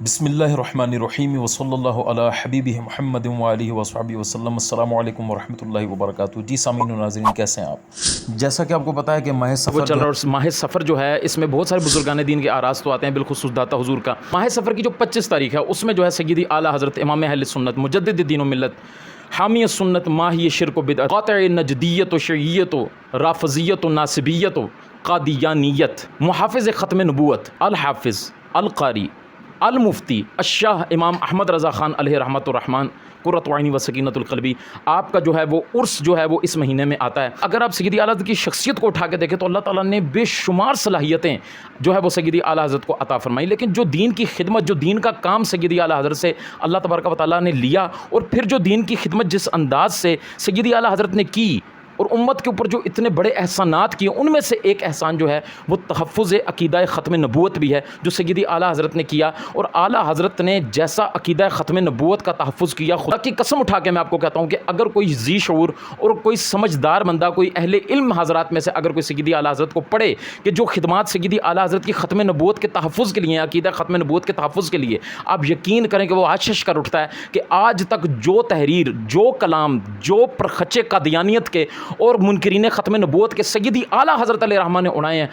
بسم اللہ الرحمن الرحیم وصلی اللہ علی حبیبہ محمد وآلہ وصحبہ وسلم۔ السلام علیکم ورحمۃ اللہ وبرکاتہ۔ جی سامعین و ناظرین، کیسے ہیں آپ؟ جیسا کہ آپ کو پتہ ہے کہ ماہ سفر چل رہا ہے، اور ماہ سفر جو ہے اس میں بہت سارے بزرگان دین کے آراز تو آتے ہیں، بالخصوص داتا حضور کا۔ ماہ سفر کی جو 25 تاریخ ہے اس میں جو ہے سیدی اعلیٰ حضرت امام اہل سنت مجدد دین و ملت حامی سنت ماہی شرک و بدعت قاطع نجدیت و شیعیت و رافضیت و ناصبیت و قادیانیت محافظ ختم نبوت الحافظ القاری المفتی الشاہ امام احمد رضا خان علیہ رحمۃ الرحمن قرۃ عینی و سکینۃ القلبی، آپ کا جو ہے وہ عرس جو ہے وہ اس مہینے میں آتا ہے۔ اگر آپ سیدی اعلیٰ حضرت کی شخصیت کو اٹھا کے دیکھیں تو اللہ تعالیٰ نے بے شمار صلاحیتیں جو ہے وہ سیدی اعلیٰ حضرت کو عطا فرمائی، لیکن جو دین کی خدمت، جو دین کا کام سیدی اعلیٰ حضرت سے اللہ تبارک و تعالیٰ نے لیا، اور پھر جو دین کی خدمت جس انداز سے سیدی اعلیٰ حضرت نے کی اور امت کے اوپر جو اتنے بڑے احسانات کیے، ان میں سے ایک احسان جو ہے وہ تحفظ عقیدہ ختم نبوت بھی ہے، جو سیدی اعلیٰ حضرت نے کیا۔ اور اعلیٰ حضرت نے جیسا عقیدہ ختم نبوت کا تحفظ کیا، خدا کی قسم اٹھا کے میں آپ کو کہتا ہوں کہ اگر کوئی ذی شعور اور کوئی سمجھدار بندہ، کوئی اہل علم حضرات میں سے اگر کوئی سیدی اعلیٰ حضرت کو پڑھے کہ جو خدمات سیدی اعلیٰ حضرت کی ختم نبوت کے تحفظ کے لیے، عقیدہ ختم نبوت کے تحفظ کے لیے، آپ یقین کریں کہ وہ آشش کر اٹھتا ہے کہ آج تک جو تحریر، جو کلام، جو پرخچے قادیانیت کے اور منکرین ختم نبوت کے سیدی اعلیٰ حضرت علیہ رحمٰن نے اڑائے ہیں،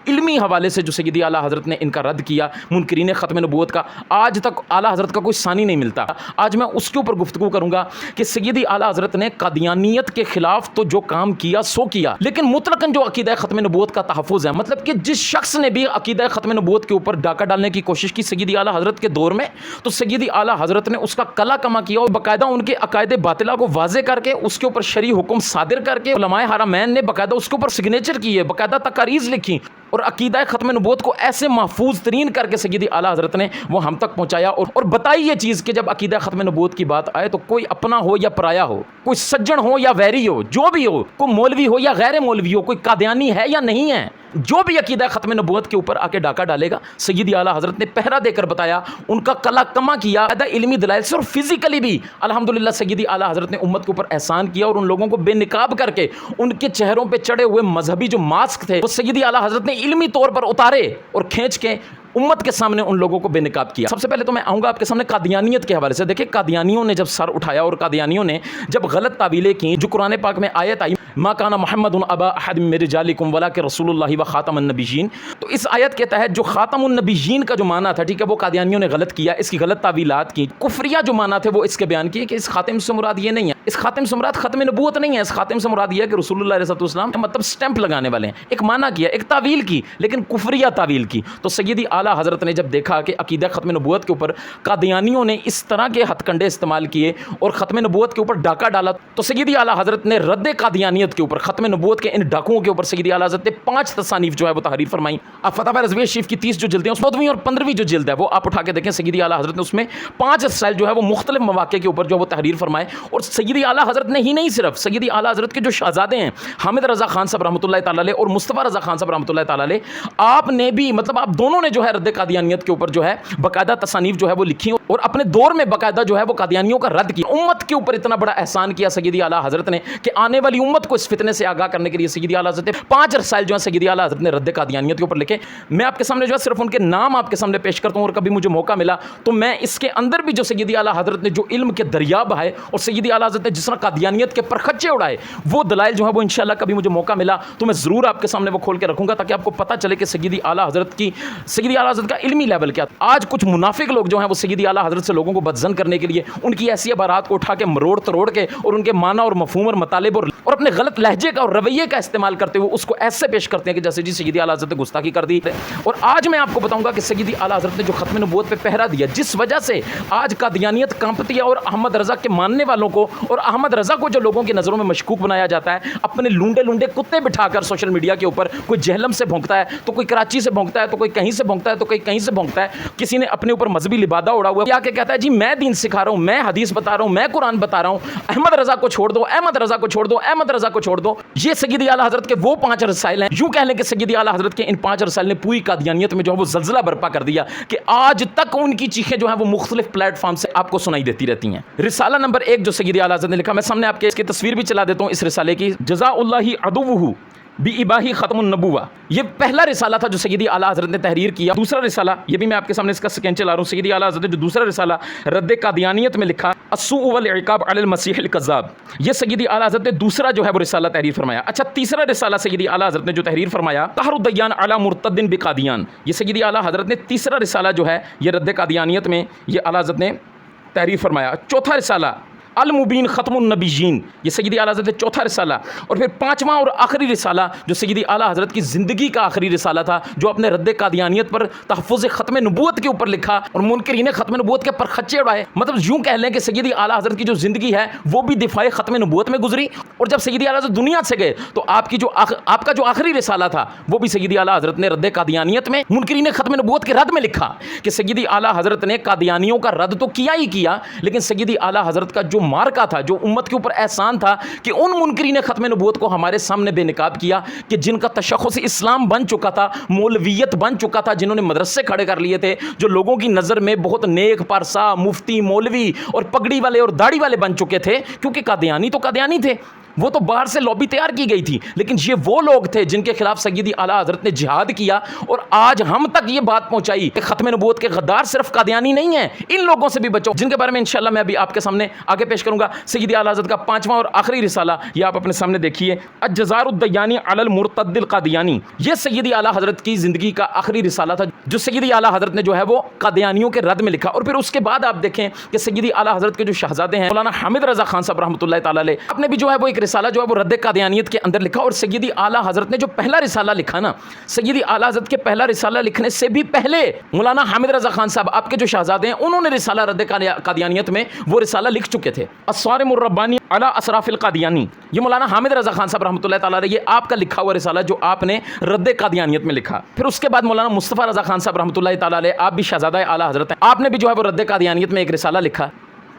علمی حوالے سے جو سیدی اعلیٰ حضرت نے ان کا رد کیا منکرین ختم نبوت کا، آج تک اعلیٰ حضرت کا کوئی ثانی نہیں ملتا۔ آج میں اس کے اوپر گفتگو کروں گا کہ سیدی اعلیٰ حضرت نے قادیانیت کے خلاف تو جو کام کیا سو کیا، لیکن مطلقاً جو عقیدہ ختم نبوت کا تحفظ ہے، مطلب کہ جس شخص نے بھی عقیدہ ختم نبوت کے اوپر ڈاکہ ڈالنے کی کوشش کی سیدی اعلیٰ حضرت کے دور میں، تو سیدی اعلیٰ حضرت نے اس کا کلا کما کیا اور باقاعدہ ان کے عقائد باطلہ کو واضح کر کے اس کے اوپر شرعی حکم صادر کر کے علماء حرمین نے باقاعدہ اس کے اوپر سگنیچر کی ہے، باقاعدہ تقاریض لکھی، اور عقیدہ ختم نبوت کو ایسے محفوظ ترین کر کے سیدی اعلیٰ حضرت نے وہ ہم تک پہنچایا۔ اور بتائی یہ چیز کہ جب عقیدہ ختم نبوت کی بات آئے تو کوئی اپنا ہو یا پرایا ہو، کوئی سجن ہو یا ویری ہو، جو بھی ہو، کوئی مولوی ہو یا غیر مولوی ہو، کوئی قادیانی ہے یا نہیں ہے، جو بھی عقیدہ ختم نبوت کے اوپر آ کے ڈاکہ ڈالے گا، سیدی اعلیٰ حضرت نے پہرا دے کر بتایا، ان کا کلا کما کیا علمی دلائل سے، اور فزیکلی بھی الحمدللہ سیدی اعلیٰ حضرت نے امت کے اوپر احسان کیا، اور ان لوگوں کو بے نقاب کر کے ان کے چہروں پہ چڑھے ہوئے مذہبی جو ماسک تھے وہ سیدی اعلیٰ حضرت نے علمی طور پر اتارے اور کھینچ کے امت کے سامنے ان لوگوں کو بے نقاب کیا۔ سب سے پہلے تو میں آؤں گا آپ کے سامنے قادیانیت کے حوالے سے۔ دیکھیں، قادیانیوں نے جب سر اٹھایا اور قادیانیوں نے جب غلط تعویلیں کی، جو قرآن پاک میں آیت آئی ما کان محمد ابا احد من رجالکم ولکن رسول اللہ و خاتم النبیین، تو اس آیت کے تحت جو خاتم النبیین کا جو معنی تھا، ٹھیک ہے، وہ قادیانیوں نے غلط کیا، اس کی غلط تعویلات کی، کفریہ جو معنی تھے وہ اس کے بیان کیے کہ اس خاتم سے مراد یہ نہیں ہے، اس خاتم سے مراد ختم نبوت نہیں ہے، اس خاتم سے مراد یہ ہے کہ رسول اللہ علیہ السلام مطلب سٹیمپ لگانے والے ہیں۔ ایک معنی کیا، ایک تعویل کی، لیکن کفریہ تعویل کی۔ تو سیدی اعلیٰ حضرت نے جب دیکھا کہ عقیدہ ختم نبوت کے اوپر قادیانیوں نے اس طرح کے ہتھ کنڈے استعمال کیے اور ختم نبوت کے اوپر ڈاکہ ڈالا، تو سیدی اعلیٰ حضرت نے رد قادیانیت کے اوپر، ختم نبوت کے ان ڈاکوؤں کے اوپر سیدی اعلیٰ حضرت نے 5 تصانیف جو ہے وہ تحریر فرمائی۔ آپ فتاوی رضویہ شریف کی 30 جو جلدیں، اس 14ویں اور 15ویں جو جلد ہے وہ آپ اٹھا کے دیکھیں، سیدی اعلیٰ حضرت نے اس میں 5 رسائل جو ہے وہ مختلف مواقع کے اوپر جو وہ تحریر فرمائے۔ اور سیدی اعلیٰ حضرت نے ہی نہیں، صرف سیدی اعلیٰ حضرت کے جو شہزادے ہیں حامد رضا خان صاحب رحمۃ اللہ تعالی علیہ اور مصطفیٰ رضا خان صاحب رحمۃ اللہ تعالی علیہ، آپ نے بھی مطلب آپ دونوں نے جو ہے رد قادیانیت کے اوپر جو ہے باقاعدہ تصانیف جو ہے وہ لکھی اور اپنے دور میں باقاعدہ جو ہے وہ قادیانیوں کا رد کیا۔ امت کے اوپر اتنا بڑا احسان کیا سیدی اعلیٰ حضرت نے کہ آنے والی امت کو اس فتنے سے آگاہ کرنے کے لیے سیدی اعلیٰ حضرت نے 5 رسائل جو ہیں سیدی اعلیٰ حضرت نے رد قادیانیت کے اوپر لکھے۔ میں آپ کے سامنے جو ہے صرف ان کے نام آپ کے سامنے پیش کرتا ہوں، اور کبھی مجھے موقع ملا تو میں اس کے اندر بھی جو سیدی اعلیٰ حضرت نے جو علم کے دریا بہائے اور سیدی اعلیٰ حضرت نے جس طرح قادیانیت کے پرخچے اڑائے، وہ دلائل جو ہے وہ انشاءاللہ کبھی مجھے موقع ملا تو میں ضرور آپ کے سامنے وہ کھول کے رکھوں گا، تاکہ آپ کو پتہ چلے کہ سیدی اعلیٰ حضرت کا علمی لیول کیا تھا۔ آج کچھ منافق لوگ جو ہیں وہ سیدی اعلیٰ حضرت سے لوگوں کو بدظن کرنے کے لیے ان کی ایسی عبارات کو اٹھا کے مروڑ تروڑ کے اور ان کے معنی اور مفہوم اور مطالب اور اپنے غلط لہجے کا اور رویے کا استعمال کرتے ہوئے اس کو ایسے پیش کرتے ہیں کہ جیسے جی سیدی اعلیٰ حضرت نے گستاخی کر دی۔ اور آج میں آپ کو بتاؤں گا کہ سیدی اعلیٰ حضرت نے جو ختم نبوت پہ پہرا دیا، جس وجہ سے آج قادیانیت کانپتی ہے، اور احمد رضا کے ماننے والوں کو اور احمد رضا کو جو لوگوں کی نظروں میں مشکوک بنایا جاتا ہے، اپنے لونڈے کتے بٹھا کر سوشل میڈیا کے اوپر، کوئی جہلم سے بھونکتا ہے تو کوئی کراچی سے بھونکتا ہے تو کوئی کہیں سے بھونکتا ہے تو کوئی کہیں سے بھونکتا ہے، کسی نے اپنے اوپر مذہبی لبادہ اڑا ہوا کیا کہ کہتا ہے جی میں دین سکھا رہا ہوں، میں حدیث بتا رہا ہوں، میں قرآن بتا رہا ہوں، احمد رضا کو چھوڑ دو، احمد رضا کو چھوڑ دو، احمد رضا کو چھوڑ دو۔ یہ سیدی اعلیٰ حضرت کے وہ 5 رسائل ہیں، یوں کہہ لیں کہ سیدی اعلیٰ حضرت کے ان 5 رسائل نے پوری قادیانیت میں جو ہے وہ زلزلہ برپا کر دیا کہ آج تک ان کی چیخیں جو ہیں وہ مختلف پلیٹ فارم سے آپ کو سنائی دیتی رہتی ہیں۔ رسالہ نمبر 1 جو سیدی اعلیٰ حضرت نے لکھا، میں سامنے آپ کے اس کی تصویر بھی چلا دیتا ہوں اس رسالے کی، جزا اللہ عدوہ بِإِبَاحِ ختم النبوہ، یہ پہلا رسالہ تھا جو سیدی اعلیٰ حضرت نے تحریر کیا. دوسرا رسالہ، یہ بھی میں آپ کے سامنے اس کا سکین چلا رہا ہوں، سیدی اعلیٰ حضرت نے جو دوسرا رسالہ رد قادیانیت میں لکھا، السوء والعقاب علی المسیح الکذاب، یہ سیدی اعلیٰ حضرت نے دوسرا جو ہے وہ رسالہ تحریر فرمایا. اچھا، تیسرا رسالہ سیدی اعلیٰ حضرت نے جو تحریر فرمایا، طہر الدیان علی مرتد بقادیان، یہ سیدی اعلیٰ حضرت نے تیسرا رسالہ جو ہے یہ رد قادیانیت میں یہ اعلیٰ حضرت نے تحریر فرمایا. چوتھا رسالہ المبین ختم النبیین، یہ سیدی اعلیٰ حضرت نے چوتھا رسالہ. اور پھر پانچواں اور آخری رسالہ جو سیدی اعلیٰ حضرت کی زندگی کا آخری رسالہ تھا، جو اپنے رد قادیانیت پر تحفظ ختم نبوت کے اوپر لکھا اور منکرین ختم نبوت کے پر خچے اڑائے. مطلب یوں کہہ لیں کہ سیدی اعلیٰ حضرت کی جو زندگی ہے وہ بھی دفاع ختم نبوت میں گزری، اور جب سیدی اعلیٰ حضرت دنیا سے گئے تو آپ کا جو آخری رسالہ تھا وہ بھی سیدی اعلیٰ حضرت نے رد قادیانیت میں منکرین ختم نبوت کے رد میں لکھا کہ سیدی اعلیٰ حضرت نے قادیانیوں کا رد تو کیا ہی کیا، لیکن سیدی اعلیٰ حضرت کا جو مارکا تھا، جو امت کے اوپر احسان تھا کہ ان منکرین ختم نبوت کو ہمارے سامنے بے نقاب کیا کہ جن کا تشخص اسلام بن چکا تھا، مولویت بن چکا تھا، جنہوں نے مدرسے کھڑے کر لیے تھے، جو لوگوں کی نظر میں بہت نیک پارسا مفتی مولوی اور پگڑی والے اور داڑھی والے بن چکے تھے، کیونکہ قادیانی تو قادیانی تھے، وہ تو باہر سے لابی تیار کی گئی تھی. لیکن یہ وہ لوگ تھے جن کے خلاف سیدی اعلیٰ حضرت نے جہاد کیا، اور آج ہم تک یہ بات پہنچائی کہ ختم نبوت کے غدار صرف قادیانی نہیں ہیں، ان لوگوں سے بھی بچو، جن کے بارے میں انشاءاللہ میں ابھی آپ کے سامنے آگے پیش کروں گا. سیدی اعلیٰ حضرت کا پانچواں اور آخری رسالہ یہ آپ اپنے سامنے دیکھیے، الجزار الدیانی علی المرتد القادیانی، یہ سیدی اعلیٰ حضرت کی زندگی کا آخری رسالہ تھا جو سیدی اعلیٰ حضرت نے جو ہے وہ قادیانیوں کے رد میں لکھا. اور پھر اس کے بعد آپ دیکھیں کہ سیدی اعلیٰ حضرت کے جو شہزادے ہیں مولانا حامد رضا خان صاحب رحمۃ اللہ تعالی علیہ، آپ نے بھی جو ہے وہ ایک رسالہ جو ہے وہ رد قادیانیت کے اندر لکھا. اور سیدی اعلیٰ حضرت نے جو پہلا رسالہ لکھا نا، سیدی اعلیٰ حضرت کے پہلا رسالہ لکھنے سے بھی پہلے مولانا حامد رضا خان صاحب آپ کے جو شہزادے ہیں انہوں نے رسالہ رد قادیانیت میں وہ رسالہ لکھ چکے تھے. الصارم الربانی علی اسراف القادیانی، یہ مولانا حامد رضا خان صاحب رحمۃ اللہ تعالی علیہ، یہ آپ کا لکھا ہوا رسالہ جو آپ نے رد قادیانیت میں لکھا. پھر اس کے بعد مولانا مصطفیٰ رضا خان صاحب رحمۃ اللہ تعالی علیہ، آپ بھی شہزادہ اعلیٰ حضرت ہیں، آپ نے بھی جو ہے وہ رد قادیانیت میں ایک رسالہ لکھا،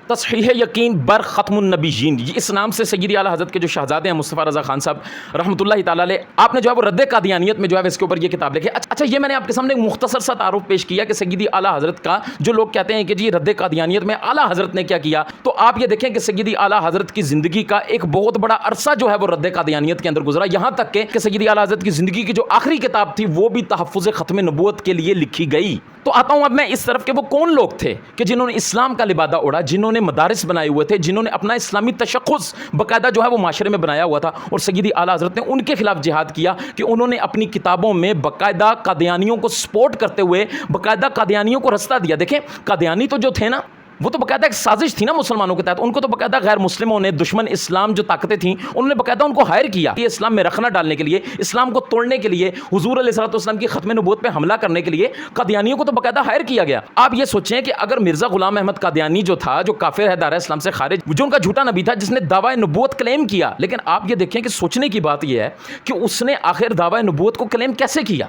تصحیح یقین بر ختم النبیین. یہ اس نام سے سیدی اعلیٰ حضرت کے جو شہزادے ہیں مصطفیٰ رضا خان صاحب رحمۃ اللہ تعالی علیہ، آپ نے جو ہے وہ رد قادیانیت میں جو ہے اس کے اوپر یہ کتاب لکھی. اچھا، یہ میں نے آپ کے سامنے ایک مختصر سا تعارف پیش کیا کہ سیدی اعلیٰ حضرت کا جو لوگ کہتے ہیں کہ جی رد قادیانیت میں اعلیٰ حضرت نے کیا کیا، تو آپ یہ دیکھیں کہ سیدی اعلیٰ حضرت کی زندگی کا ایک بہت بڑا عرصہ جو ہے وہ رد قادیانیت کے اندر گزرا، یہاں تک کہ سیدی اعلیٰ حضرت کی زندگی کی جو آخری کتاب تھی وہ بھی تحفظ ختم نبوت کے لیے لکھی گئی. تو آتا ہوں اب میں اس طرف کہ وہ کون لوگ تھے کہ جنہوں نے اسلام کا لبادہ اوڑھا، جنہوں نے مدارس بنائے ہوئے تھے، جنہوں نے اپنا اسلامی تشخص باقاعدہ جو ہے وہ معاشرے میں بنایا ہوا تھا. اور سیدی اعلیٰ حضرت نے ان کے خلاف جہاد کیا کہ انہوں نے اپنی کتابوں میں باقاعدہ قادیانیوں کو سپورٹ کرتے ہوئے باقاعدہ قادیانیوں کو رستہ دیا. دیکھیں، قادیانی تو جو تھے نا، وہ تو باقاعدہ ایک سازش تھی نا مسلمانوں کے تحت، ان کو تو باقاعدہ غیر مسلموں نے، دشمن اسلام جو طاقتیں تھیں، انہوں نے باقاعدہ ان کو ہائر کیا یہ اسلام میں رخنہ ڈالنے کے لیے، اسلام کو توڑنے کے لیے، حضور علیہ الصلوۃ والسلام کی ختم نبوت پہ حملہ کرنے کے لیے قادیانیوں کو تو باقاعدہ ہائر کیا گیا. آپ یہ سوچیں کہ اگر مرزا غلام احمد قادیانی جو تھا، جو کافر ہے، دائرہ اسلام سے خارج، جو ان کا جھوٹا نبی تھا جس نے دعویٰ نبوت کلیم کیا، لیکن آپ یہ دیکھیں کہ سوچنے کی بات یہ ہے کہ اس نے آخر دعویٰ نبوت کو کلیم کیسے کیا.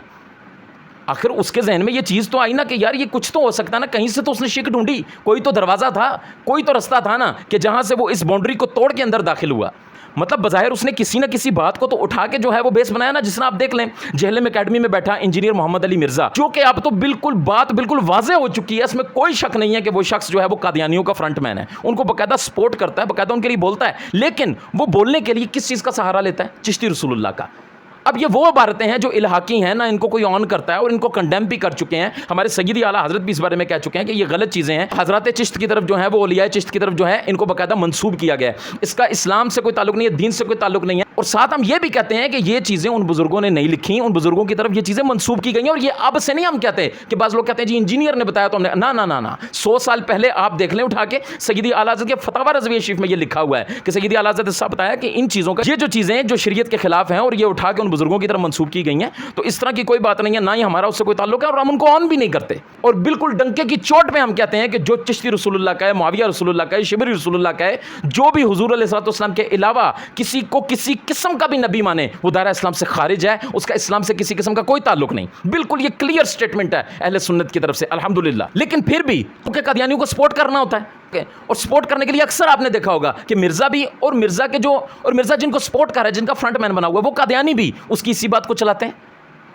آخر اس کے ذہن میں یہ چیز تو آئی نا کہ یار یہ کچھ تو ہو سکتا نا، کہیں سے تو اس نے شک ڈھونڈی، کوئی تو دروازہ تھا، کوئی تو رستہ تھا نا کہ جہاں سے وہ اس باؤنڈری کو توڑ کے اندر داخل ہوا. مطلب بظاہر اس نے کسی نہ کسی بات کو تو اٹھا کے جو ہے وہ بیس بنایا نا. جس طرح آپ دیکھ لیں جہلم اکیڈمی میں بیٹھا انجینئر محمد علی مرزا، جو کہ اب تو بات بالکل واضح ہو چکی ہے، اس میں کوئی شک نہیں ہے کہ وہ شخص جو ہے وہ قادیانیوں کا فرنٹ مین ہے، ان کو باقاعدہ سپورٹ کرتا ہے، باقاعدہ ان کے لیے بولتا ہے، لیکن وہ بولنے کے لیے کس چیز کا سہارا لیتا ہے؟ چشتی رسول اللہ کا. اب یہ وہ عبارتیں ہیں جو الحاقی ہیں، نہ ان کو کوئی آن کرتا ہے، اور ان کو کنڈیم بھی کر چکے ہیں. ہمارے سیدی اعلیٰ حضرت بھی اس بارے میں کہہ چکے ہیں کہ یہ غلط چیزیں ہیں. حضرات چشت کی طرف جو ہیں وہ اولیاء چشت کی طرف جو ہے ان کو باقاعدہ منسوب کیا گیا ہے. اس کا اسلام سے کوئی تعلق نہیں ہے، دین سے کوئی تعلق نہیں ہے. اور ساتھ ہم یہ بھی کہتے ہیں کہ یہ چیزیں ان بزرگوں نے نہیں لکھی، ان بزرگوں کی طرف یہ چیزیں منسوب کی گئی ہیں. اور یہ اب سے نہیں ہم کہتے کہ بعض لوگ کہتے ہیں جی انجینئر نے بتایا تو ہم نے، نہ 100 سال پہلے آپ دیکھ لیں اٹھا کے سیدی اعلیٰ حضرت کے فتاوی رضویہ شریف میں یہ لکھا ہوا ہے کہ سیدی اعلیٰ حضرت نے صاحب بتایا کہ ان چیزوں کا یہ جو چیزیں جو شریعت کے خلاف ہیں اور یہ اٹھا کے ان بزرگوں کی طرف منسوب کی گئی ہیں، تو اس طرح کی کوئی بات نہیں ہے، نہ ہی ہمارا اس سے کوئی تعلق ہے اور ہم ان کو آن بھی نہیں کرتے. اور بالکل ڈنکے کی چوٹ پہ ہم کہتے ہیں کہ جو چشتی رسول اللہ کا ہے، معاویہ رسول اللہ کا ہے، شبری رسول اللہ کا ہے، جو بھی حضور علیہ الصلوۃ والسلام کے علاوہ کسی کو کسی قسم کا بھی نبی مانے، وہ دائرہ اسلام سے خارج ہے، اس کا اسلام سے کسی قسم کا کوئی تعلق نہیں. بالکل یہ کلیئر سٹیٹمنٹ ہے اہل سنت کی طرف سے الحمدللہ. لیکن پھر بھی کیونکہ قادیانیوں کو سپورٹ کرنا ہوتا ہے، اور سپورٹ کرنے کے لیے اکثر آپ نے دیکھا ہوگا کہ مرزا بھی اور مرزا جن کو سپورٹ کر رہا ہے، جن کا فرنٹ مین بنا ہوا ہے، وہ قادیانی بھی اس کی اسی بات کو چلاتے ہیں.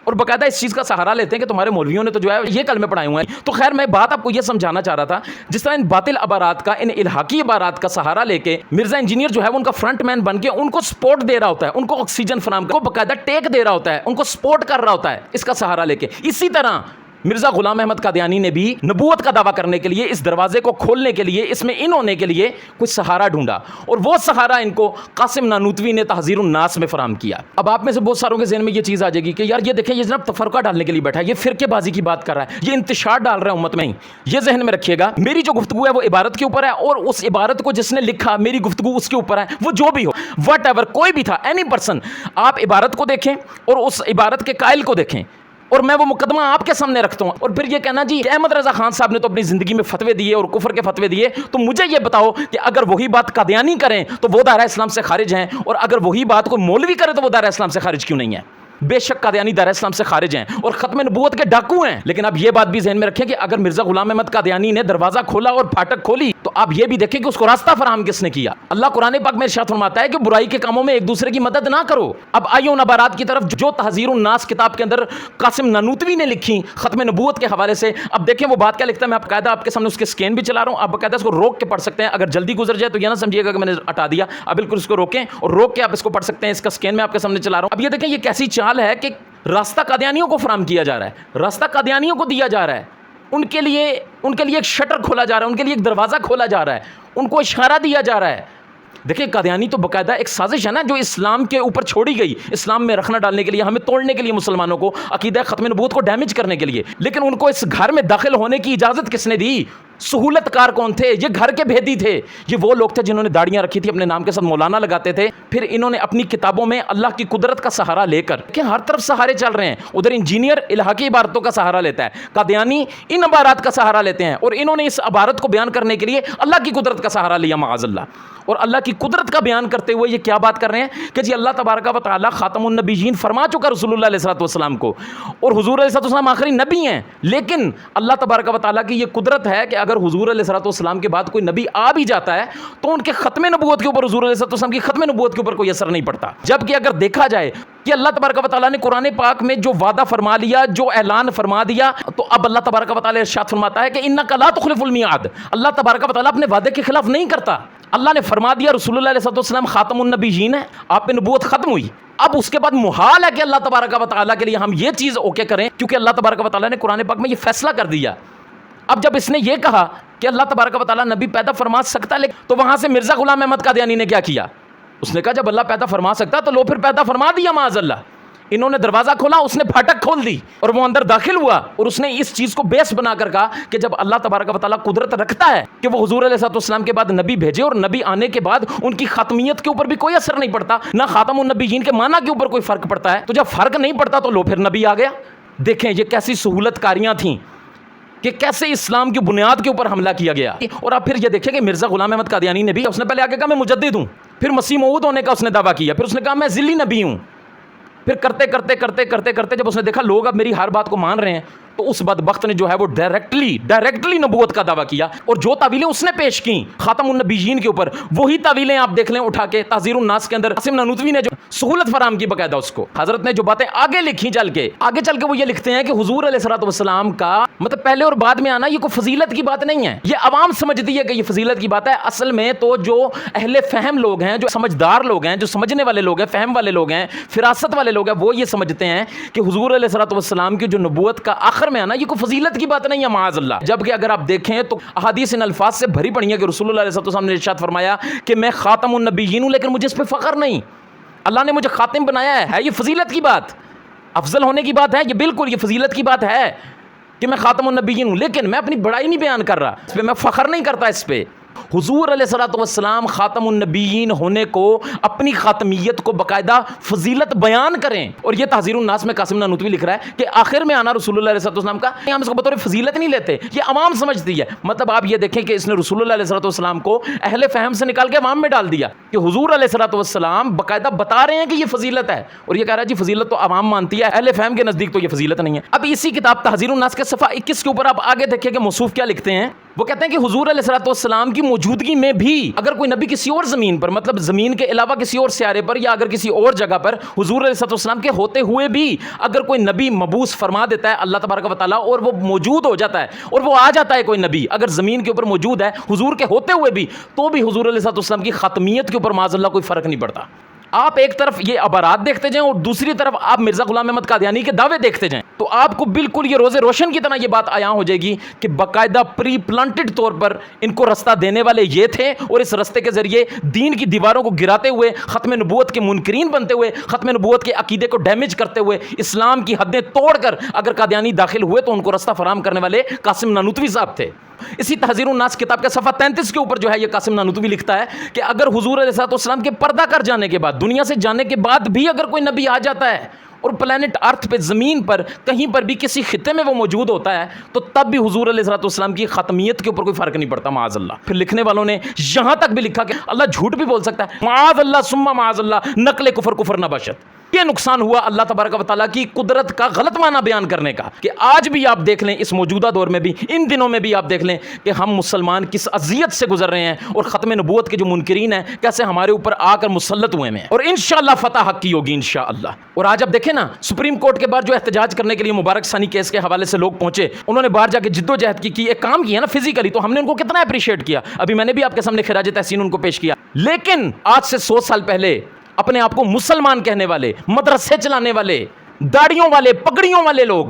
اور باقاعدہ اس چیز کا سہارا لیتے ہیں کہ تمہارے مولویوں نے تو جو ہے یہ کلمے پڑھائے ہوئے ہیں. تو خیر میں بات آپ کو یہ سمجھانا چاہ رہا تھا, جس طرح ان باطل عبارات کا, ان الحاقی عبارات کا سہارا لے کے مرزا انجینئر جو ہے وہ ان کا فرنٹ مین بن کے ان کو سپورٹ دے رہا ہوتا ہے, ان کو آکسیجن فراہم کر, باقاعدہ ٹیک دے رہا ہوتا ہے, ان کو سپورٹ کر رہا ہوتا ہے اس کا سہارا لے کے. اسی طرح مرزا غلام احمد قادیانی نے بھی نبوت کا دعویٰ کرنے کے لیے, اس دروازے کو کھولنے کے لیے, اس میں ان ہونے کے لیے کچھ سہارا ڈھونڈا, اور وہ سہارا ان کو قاسم نانوتوی نے تحذیر الناس میں فراہم کیا. اب آپ میں سے بہت ساروں کے ذہن میں یہ چیز آ جائے گی کہ یار یہ دیکھیں یہ جناب تفرقہ ڈالنے کے لیے بیٹھا ہے, یہ فرقے بازی کی بات کر رہا ہے, یہ انتشار ڈال رہا ہے امت میں ہی. یہ ذہن میں رکھیے گا, میری جو گفتگو ہے وہ عبارت کے اوپر ہے, اور اس عبارت کو جس نے لکھا میری گفتگو اس کے اوپر ہے, وہ جو بھی ہو, وٹ ایور, کوئی بھی تھا, اینی پرسن, آپ عبارت کو دیکھیں اور اس عبارت کے قائل کو دیکھیں, اور میں وہ مقدمہ آپ کے سامنے رکھتا ہوں. اور پھر یہ کہنا جی احمد رضا خان صاحب نے تو اپنی زندگی میں فتوے دیے اور کفر کے فتوے دیے, تو مجھے یہ بتاؤ کہ اگر وہی بات قادیانی کریں تو وہ دائرہ اسلام سے خارج ہیں, اور اگر وہی بات کوئی مولوی کرے تو وہ دائرہ اسلام سے خارج کیوں نہیں ہے؟ بے شک قادیانی دائرہ اسلام سے خارج ہیں اور ختم نبوت کے ڈاکو ہیں. لیکن اب یہ بات بھی ذہن میں رکھیں کہ اگر مرزا غلام احمد قادیانی نے دروازہ کھولا اور پھاٹک کھولی, تو آپ یہ بھی دیکھیں کہ اس کو راستہ فراہم کس نے کیا. اللہ قرآن پاک میں ارشاد فرماتا ہے کہ برائی کے کاموں میں ایک دوسرے کی مدد نہ کرو. اب آئیے ان عبارات کی طرف جو تحذیر الناس کتاب کے اندر قاسم نانوتوی نے لکھی ختم نبوت کے حوالے سے. اب دیکھیں وہ بات کیا لکھتا ہے, میں باقاعدہ آپ کے سامنے اس کے اسکین بھی چلا رہا ہوں, آپ باقاعدہ اس کو روک کے پڑھ سکتے ہیں. اگر جلدی گزر جائے تو یہ نہ سمجھیے گا کہ میں نے ہٹا دیا, اب بالکل اس کو روکیں اور روک کے آپ اس کو پڑھ سکتے ہیں. اس کا اسکین میں آپ کے سامنے چلا رہا ہوں. اب یہ دیکھیں یہ کیسی چال ہے کہ راستہ قادیانیوں کو فراہم کیا جا رہا ہے, راستہ قادیانیوں کو دیا جا رہا ہے, ان کے لیے ایک شٹر کھولا جا رہا ہے, ان کے لیے ایک دروازہ کھولا جا رہا ہے, ان کو اشارہ دیا جا رہا ہے. دیکھیں قادیانی تو باقاعدہ ایک سازش ہے نا جو اسلام کے اوپر چھوڑی گئی, اسلام میں رکھنا ڈالنے کے لیے, ہمیں توڑنے کے لیے, مسلمانوں کو عقیدہ ختم نبوت کو ڈیمیج کرنے کے لیے. لیکن ان کو اس گھر میں داخل ہونے کی اجازت کس نے دی؟ سہولت کار کون تھے؟ یہ گھر کے بھیدی تھے. یہ وہ لوگ تھے جنہوں نے داڑیاں رکھی تھی, اپنے نام کے ساتھ مولانا لگاتے تھے. پھر انہوں نے اپنی کتابوں میں اللہ کی قدرت کا سہارا لے کر کہ ہر طرف سہارے چل رہے ہیں, ادھر انجینئر الہاقی عبارتوں کا سہارا لیتا ہے, قادیانی ان عبارات کا سہارا لیتے ہیں, اور انہوں نے اس عبارت کو بیان کرنے کے لیے اللہ کی قدرت کا سہارا لیا معاذ اللہ. اور اللہ کی قدرت کا بیان کرتے ہوئے یہ کیا بات کر رہے ہیں کہ جی اللہ تبارک و تعالیٰ خاتم النبیین فرما چکا رسول اللہ علیہ والسلام کو, اور حضور علیہ السلام آخری نبی ہیں. لیکن اللہ تبارک و تعالیٰ کی یہ قدرت ہے کہ اگر حضور علیہ والسلام کے بعد کوئی نبی آ بھی جاتا ہے تو ان کے ختم نبوت کے اوپر, حضور علیہ السلام کی ختم نبوت کے اوپر کوئی اثر نہیں پڑتا. جبکہ اگر دیکھا جائے کہ اللہ تبارک و تعالیٰ نے قرآن پاک میں جو وعدہ فرما لیا, جو اعلان فرما دیا, تو اب اللہ تبارک و تعالیٰ ارشاد فرماتا ہے کہ انک لا تخلف المیعاد. اللہ تبارک و تعالیٰ اپنے وعدے کے خلاف نہیں کرتا. اللہ نے فرما دیا رسول اللہ علیہ والسلام خاتم النبیین ہے, آپ پہ نبوت ختم ہوئی. اب اس کے بعد محال ہے کہ اللہ تبارک و تعالیٰ کے لیے ہم یہ چیز اوکے کریں, کیونکہ اللہ تبارک و تعالیٰ نے قرآن پاک میں یہ فیصلہ کر دیا. اب جب اس نے یہ کہا کہ اللہ تبارک و تعالیٰ نبی پیدا فرما سکتا ہے, تو وہاں سے مرزا غلام احمد قادیانی نے کیا کیا؟ اس نے کہا جب اللہ پیدا فرما سکتا تو لو پھر پیدا فرما دیا معاذ اللہ. انہوں نے دروازہ کھولا, اس نے پھاٹک کھول دی اور وہ اندر داخل ہوا, اور اس نے اس چیز کو بیس بنا کر کہا کہ جب اللہ تبارک و تعالیٰ قدرت رکھتا ہے کہ وہ حضور علیہ السلام کے بعد نبی بھیجے, اور نبی آنے کے بعد ان کی خاتمیت کے اوپر بھی کوئی اثر نہیں پڑتا, نہ خاتم النبیین کے معنی کے اوپر کوئی فرق پڑتا ہے, تو جب فرق نہیں پڑتا تو لو پھر نبی آ گیا. دیکھیں یہ کیسی سہولت کاریاں تھیں کہ کیسے اسلام کی بنیاد کے اوپر حملہ کیا گیا. اور آپ پھر یہ دیکھیں کہ مرزا غلام احمد قادیانی نے بھی, اس نے پہلے آگے کہا میں مجدد ہوں, پھر مسیح موعود ہونے کا اس نے دعویٰ کیا, پھر اس نے کہا میں ذلی نبی ہوں. پھر کرتے کرتے جب اس نے دیکھا لوگ اب میری ہر بات کو مان رہے ہیں, تو اس بدبخت نے جو ہے وہ ڈائریکٹلی نبوت کا دعویٰ کیا, اور جو تعویلیں اس نے پیش کی خاتم النبیین کے اوپر, وہی تعویلیں آپ دیکھ لیں اٹھا کے تحذیر الناس کے اندر قاسم نانوتوی نے جو سہولت فراہم کی باقاعدہ اس کو. حضرت نے جو باتیں آگے لکھی آگے چل کے وہ یہ لکھتے ہیں کہ حضور علیہ السلام کا مطلب پہلے اور بعد میں آنا یہ کوئی فضیلت کی بات نہیں ہے. یہ عوام سمجھتی ہے کہ یہ فضیلت کی بات ہے. اصل میں تو جو اہل فہم لوگ ہیں, جو سمجھدار لوگ ہیں, جو سمجھنے والے لوگ ہیں, فہم والے لوگ ہیں, فراست والے لوگ ہیں, وہ یہ سمجھتے ہیں کہ حضور علیہ السلام کی جو نبوت کا آخر میں آنا یہ کوئی فضیلت کی بات نہیں ہے معاذ اللہ. جبکہ اگر آپ دیکھیں تو احادیث ان الفاظ سے بھری پڑی ہیں کہ رسول اللہ علیہ السلام نے ارشاد فرمایا کہ میں خاتم النبیین ہوں, لیکن مجھے اس پہ فخر نہیں. اللہ نے مجھے خاتم بنایا ہے یہ فضیلت کی بات, افضل ہونے کی بات ہے, یہ بالکل یہ فضیلت کی بات ہے کہ میں خاتم النبیین ہوں, لیکن میں اپنی بڑائی نہیں بیان کر رہا, اس پہ میں فخر نہیں کرتا. اس پہ حضور علیہ السلام خاتم النبیین ہونے کو, اپنی خاتمیت کو باقاعدہ فضیلت بیان کریں. اور یہ تحذیر الناس میں قاسم نانوتوی لکھ رہا ہے کہ آخر میں آنا رسول اللہ علیہ السلام کا, ہم اس کو بطور فضیلت نہیں لیتے, یہ عوام سمجھتی ہے. مطلب آپ یہ دیکھیں کہ اس نے رسول اللہ علیہ السلام کو اہل فہم سے نکال کے عوام میں ڈال دیا کہ حضور علیہ السلام باقاعدہ بتا رہے ہیں کہ یہ فضیلت ہے, اور یہ کہہ رہا ہے جی فضیلت تو عوام مانتی ہے, اہل فہم کے نزدیک تو یہ فضیلت نہیں ہے. اب اسی کتاب تحذیر الناس کے صفحہ 21 کے اوپر آپ آگے دیکھیں کہ موصوف کیا لکھتے ہیں وہ کہتے ہیں کہ حضور علیہ الصلوۃ والسلام کی موجودگی میں بھی اگر کوئی نبی کسی اور زمین پر، مطلب زمین کے علاوہ کسی اور سیارے پر یا اگر کسی اور جگہ پر حضور علیہ الصلوۃ والسلام کے ہوتے ہوئے بھی اگر کوئی نبی مبعوث فرما دیتا ہے اللہ تبارک و تعالیٰ اور وہ موجود ہو جاتا ہے اور وہ آ جاتا ہے کوئی نبی اگر زمین کے اوپر موجود ہے حضور کے ہوتے ہوئے بھی، تو بھی حضور علیہ الصلوۃ والسلام کی ختمیت کے اوپر معاذ اللہ کوئی فرق نہیں پڑتا۔ آپ ایک طرف یہ عبارات دیکھتے جائیں اور دوسری طرف آپ مرزا غلام احمد قادیانی کے دعوے دیکھتے جائیں تو آپ کو بالکل یہ روز روشن کی طرح یہ بات عیاں ہو جائے گی کہ باقاعدہ پری پلانٹڈ طور پر ان کو رستہ دینے والے یہ تھے، اور اس رستے کے ذریعے دین کی دیواروں کو گراتے ہوئے، ختم نبوت کے منکرین بنتے ہوئے، ختم نبوت کے عقیدے کو ڈیمیج کرتے ہوئے، اسلام کی حدیں توڑ کر اگر قادیانی داخل ہوئے تو ان کو رستہ فراہم کرنے والے قاسم نانوتوی صاحب تھے۔ اسی تحذیر الناس کتاب کے صفحہ 33 کے اوپر جو ہے یہ قاسم نانوتوی لکھتا ہے کہ اگر حضور علیہ الصلوۃ والسلام کے پردہ کر جانے کے بعد، دنیا سے جانے کے بعد بھی اگر کوئی نبی آ جاتا ہے اور پلانٹ ارتھ پہ، زمین پر کہیں پر بھی کسی خطے میں وہ موجود ہوتا ہے تو تب بھی حضور علیہ الصلوۃ والسلام کی ختمیت کے اوپر کوئی فرق نہیں پڑتا معاذ اللہ۔ پھر لکھنے والوں نے یہاں تک بھی لکھا کہ اللہ جھوٹ بھی بول سکتا ہے، معاذ اللہ ثم معاذ اللہ، نقل کفر نہ بشت۔ یہ نقصان ہوا اللہ تبارک و تعالیٰ کی قدرت کا غلط معنی بیان کرنے کا کہ آج بھی آپ دیکھ لیں، اس موجودہ دور میں بھی، ان دنوں میں بھی آپ دیکھ لیں کہ ہم مسلمان کس اذیت سے گزر رہے ہیں اور ختم نبوت کے جو منکرین ہیں کیسے ہمارے اوپر آ کر مسلط ہوئے ہیں، اور انشاءاللہ فتح حق کی ہوگی انشاءاللہ۔ اور آج آپ دیکھیں نا سپریم کورٹ کے بعد جو احتجاج کرنے کے لیے مبارک ثانی کیس کے حوالے سے لوگ پہنچے، انہوں نے باہر جا کے جد و جہد کی، ایک کام کیا نا فزیکلی، تو ہم نے ان کو کتنا اپریشیٹ کیا۔ ابھی میں نے بھی آپ کے سامنے خراج تحسین ان کو پیش کیا، لیکن آج سے 100 سال پہلے اپنے آپ کو مسلمان کہنے والے، مدرسے چلانے والے، داڑیوں والے، پگڑیوں والے لوگ،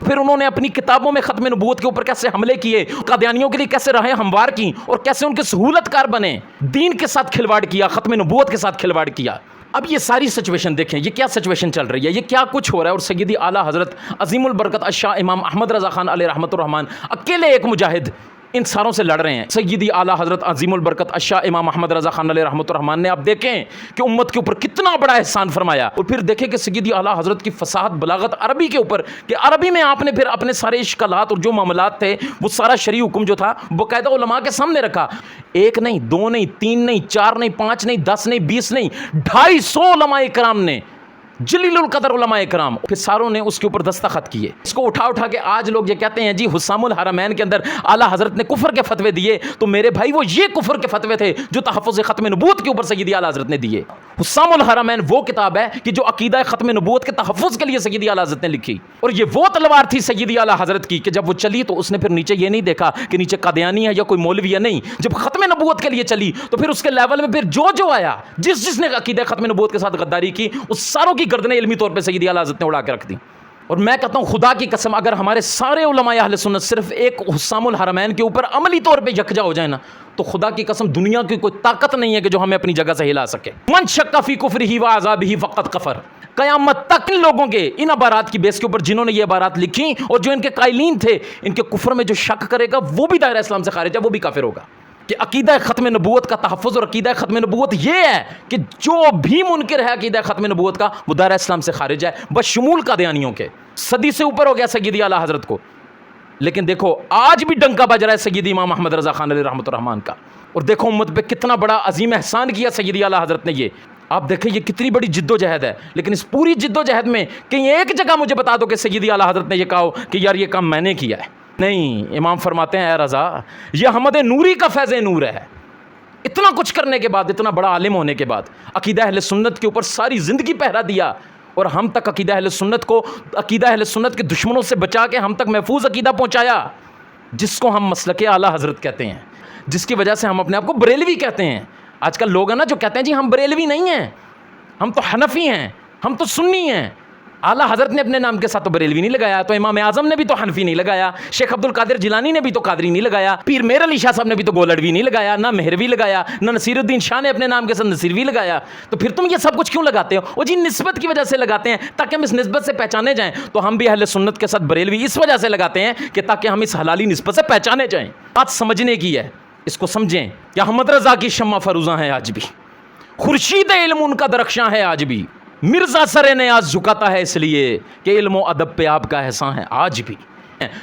پھر انہوں نے اپنی کتابوں میں ختم نبوت کے اوپر کیسے حملے کیے، قادیانیوں کے لیے کیسے راہیں ہموار کی اور کیسے ان کے سہولت کار بنے، دین کے ساتھ کھلواڑ کیا، ختم نبوت کے ساتھ کھلواڑ کیا۔ اب یہ ساری سچویشن دیکھیں، یہ کیا سچویشن چل رہی ہے، یہ کیا کچھ ہو رہا ہے، اور سیدی اعلیٰ حضرت عظیم البرکت الشاہ امام احمد رضا خان علیہ رحمۃ الرحمن اکیلے ایک مجاہد ان ساروں سے لڑ رہے ہیں۔ سیدی اعلیٰ حضرت عظیم البرکت الشاہ امام احمد رضا خان علیہ رحمۃ الرحمن نے آپ دیکھیں کہ امت کے اوپر کتنا بڑا احسان فرمایا، اور پھر دیکھیں کہ سیدی اعلیٰ حضرت کی فصاحت بلاغت عربی کے اوپر، کہ عربی میں آپ نے پھر اپنے سارے اشکالات اور جو معاملات تھے وہ سارا شرعی حکم جو تھا باقاعدہ علماء کے سامنے رکھا۔ ایک نہیں، دو نہیں، تین نہیں، چار نہیں، پانچ نہیں، 10 نہیں، 20 نہیں، 250 علماء کرام نے، جلیل القدر علماء کرام، پھر ساروں نے اس کے اوپر دستخط کیے۔ اس کو اٹھا اٹھا کے آج لوگ یہ کہتے ہیں جی حسام الحرمین کے اندر اعلیٰ حضرت نے کفر کے فتوے دیے، تو میرے بھائی وہ یہ کفر کے فتوے تھے جو تحفظ ختم نبوت کے اوپر سیدی اعلیٰ حضرت نے دیے۔ حسام الحرمین وہ کتاب ہے کہ جو عقیدہ ختم نبوت کے تحفظ کے لیے سیدی اعلیٰ حضرت نے لکھی، اور یہ وہ تلوار تھی سیدی اعلیٰ حضرت کی کہ جب وہ چلی تو اس نے پھر نیچے یہ نہیں دیکھا کہ نیچے قادیانی ہے یا کوئی مولوی ہے، نہیں، جب ختم نبوت کے لیے چلی تو پھر اس کے لیول میں پھر جو آیا، جس نے عقیدہ ختم نبوت کے ساتھ غداری کی، اس ساروں کی گردنیں علمی طور پہ سیدی اعلیٰ حضرت نے اڑا کے رکھ دی۔ اور میں کہتا ہوں خدا کی قسم اگر ہمارے سارے علماء اہل سنت صرف ایک حسام الحرمین کے اوپر عملی طور پہ یکجا ہو جائے نا، تو خدا کی قسم دنیا کی کوئی طاقت نہیں ہے کہ جو ہمیں اپنی جگہ سے ہلا سکے۔ من شک فی کفرہ و عذابہ فقد کفر۔ قیامت تک ان لوگوں کے ان عبارات کی بیس کے اوپر جنہوں نے یہ عبارات لکھی اور جو ان کے قائلین تھے، ان کے کفر میں جو شک کرے گا وہ بھی دائرہ اسلام سے خارج ہے، وہ بھی کافر ہوگا۔ کہ عقیدہ ختم نبوت کا تحفظ اور عقیدہ ختم نبوت یہ ہے کہ جو بھی منکر ہے عقیدہ ختم نبوت کا وہ دائرہ اسلام سے خارج ہے، بشمول قادیانیوں کے۔ صدی سے اوپر ہو گیا سیدی اعلیٰ حضرت کو، لیکن دیکھو آج بھی ڈنکا بج رہا ہے سیدی امام احمد رضا خان علیہ رحمۃ الرحمن کا، اور دیکھو امت پہ کتنا بڑا عظیم احسان کیا سیدی اعلیٰ حضرت نے۔ یہ آپ دیکھیں یہ کتنی بڑی جد و جہد ہے، لیکن اس پوری جد و جہد میں کہیں ایک جگہ مجھے بتا دو کہ سیدی اعلیٰ حضرت نے یہ کہا ہو کہ یار یہ کام میں نے کیا ہے، نہیں۔ امام فرماتے ہیں اے رضا یہ احمد نوری کا فیض نور ہے، اتنا کچھ کرنے کے بعد، اتنا بڑا عالم ہونے کے بعد، عقیدہ اہل سنت کے اوپر ساری زندگی پہرا دیا، اور ہم تک عقیدہ اہل سنت کو، عقیدہ اہل سنت کے دشمنوں سے بچا کے ہم تک محفوظ عقیدہ پہنچایا، جس کو ہم مسلک اعلیٰ حضرت کہتے ہیں، جس کی وجہ سے ہم اپنے آپ کو بریلوی کہتے ہیں۔ آج کل لوگ ہیں نا جو کہتے ہیں جی ہم بریلوی نہیں ہیں، ہم تو حنفی ہیں، ہم تو سنی ہیں۔ اعلیٰ حضرت نے اپنے نام کے ساتھ تو بریلوی نہیں لگایا، تو امام اعظم نے بھی تو حنفی نہیں لگایا، شیخ عبد القادر جیلانی نے بھی تو قادری نہیں لگایا، پیر میر علی شاہ صاحب نے بھی تو گولڑوی نہیں لگایا، نہ مہروی لگایا، نہ نصیر الدین شاہ نے اپنے نام کے ساتھ نصیروی لگایا۔ تو پھر تم یہ سب کچھ کیوں لگاتے ہو؟ وہ جی نسبت کی وجہ سے لگاتے ہیں تاکہ ہم اس نسبت سے پہچانے جائیں۔ تو ہم بھی اہل سنت کے ساتھ بریلوی اس وجہ سے لگاتے ہیں کہ تاکہ ہم اس حلالی نسبت سے پہچانے جائیں۔ بات سمجھنے کی ہے، اس کو سمجھیں کہ احمد رضا کی شمع فروزاں ہیں آج بھی، خورشید علم ان کا درخشاں ہے آج بھی، مرزا سر نیاز جھکاتا ہے اس لیے کہ علم و ادب پہ آپ کا احسان ہے آج بھی۔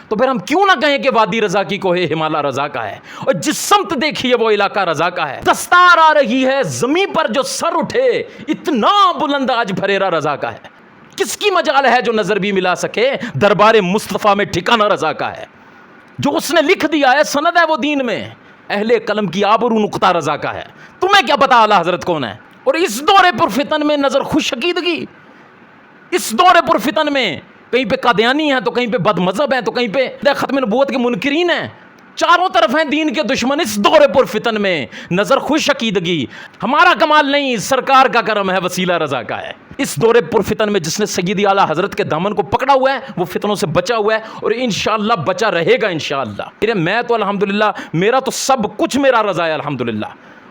تو پھر ہم کیوں نہ کہیں کہ وادی رضا کی کوہ ہمالا رضا کا ہے، اور جس سمت دیکھیے وہ علاقہ رضا کا ہے، دستار آ رہی ہے زمین پر جو سر اٹھے، اتنا بلند آج بھریرا رضا کا ہے۔ کس کی مجال ہے جو نظر بھی ملا سکے، دربار مصطفیٰ میں ٹھکانہ رضا کا ہے۔ جو اس نے لکھ دیا ہے سند ہے وہ دین میں، اہل قلم کی آبرو نقطہ رضا کا ہے، تمہیں کیا پتا اعلیٰ حضرت کون ہے؟ اور اس دور پرفتن میں نظر خوش عقیدگی، اس دور پرفتن میں کہیں پہ قادیانی ہیں تو کہیں پہ بد مذہب ہیں تو کہیں پہ ختم نبوت کے منکرین ہیں، چاروں طرف ہیں دین کے دشمن، اس دور پرفتن میں نظر خوش عقیدگی ہمارا کمال نہیں، سرکار کا کرم ہے، وسیلہ رضا کا ہے۔ اس دور پرفتن میں جس نے سیدی اعلیٰ حضرت کے دامن کو پکڑا ہوا ہے وہ فتنوں سے بچا ہوا ہے اور انشاءاللہ بچا رہے گا انشاءاللہ۔ میں تو الحمدللہ میرا تو سب کچھ میرا رضا ہے الحمدللہ،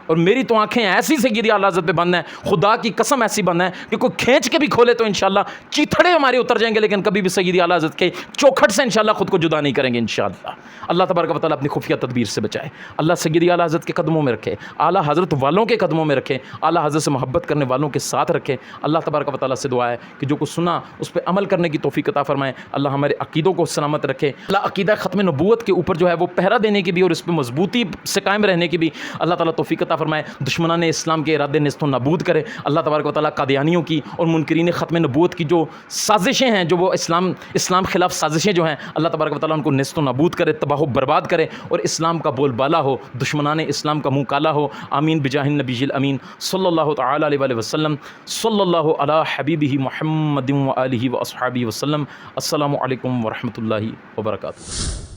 اور میری تو آنکھیں ایسی سیدی اعلیٰ حضرت پہ بند ہیں، خدا کی قسم ایسی بند ہیں کہ کوئی کھینچ کے بھی کھولے تو انشاءاللہ چیتھڑے ہمارے اتر جائیں گے، لیکن کبھی بھی سیدی اعلیٰ حضرت کے چوکھٹ سے انشاءاللہ خود کو جدا نہیں کریں گے انشاءاللہ۔ اللہ تبارک و تعالیٰ اپنی خفیہ تدبیر سے بچائے، اللہ سیدی اعلیٰ حضرت کے قدموں میں رکھے، اعلیٰ حضرت والوں کے قدموں میں رکھے، اعلیٰ حضرت سے محبت کرنے والوں کے ساتھ رکھے۔ اللہ تبارک و تعالیٰ سے دعا ہے کہ جو کچھ سنا اس پہ عمل کرنے کی توفیق عطا فرمائے، اللہ ہمارے عقیدوں کو سلامت رکھے، اللہ عقیدہ ختم نبوت کے اوپر جو ہے وہ پہرا دینے کی بھی اور اس پہ مضبوطی سے قائم رہنے کی بھی اللہ تعالیٰ توفیق عطا فرمائے، دشمنان اسلام کے ارادے نیست و نابود کرے، اللہ تبارک و تعالیٰ قادیانیوں کی اور منکرین ختم نبوت کی جو سازشیں ہیں، جو وہ اسلام خلاف سازشیں جو ہیں، اللہ تبارک و تعالیٰ ان کو نیست و نابود کرے، تباہ و برباد کرے اور اسلام کا بول بالا ہو، دشمنان اسلام کا منہ کالا ہو، آمین بجاہ النبی الامین صلی اللہ تعالی علیہ وآلہ وسلم، صلی اللہ علی حبیبہ محمد و آلہ و اصحابہ وسلم۔ السلام علیکم ورحمۃ اللہ وبرکاتہ۔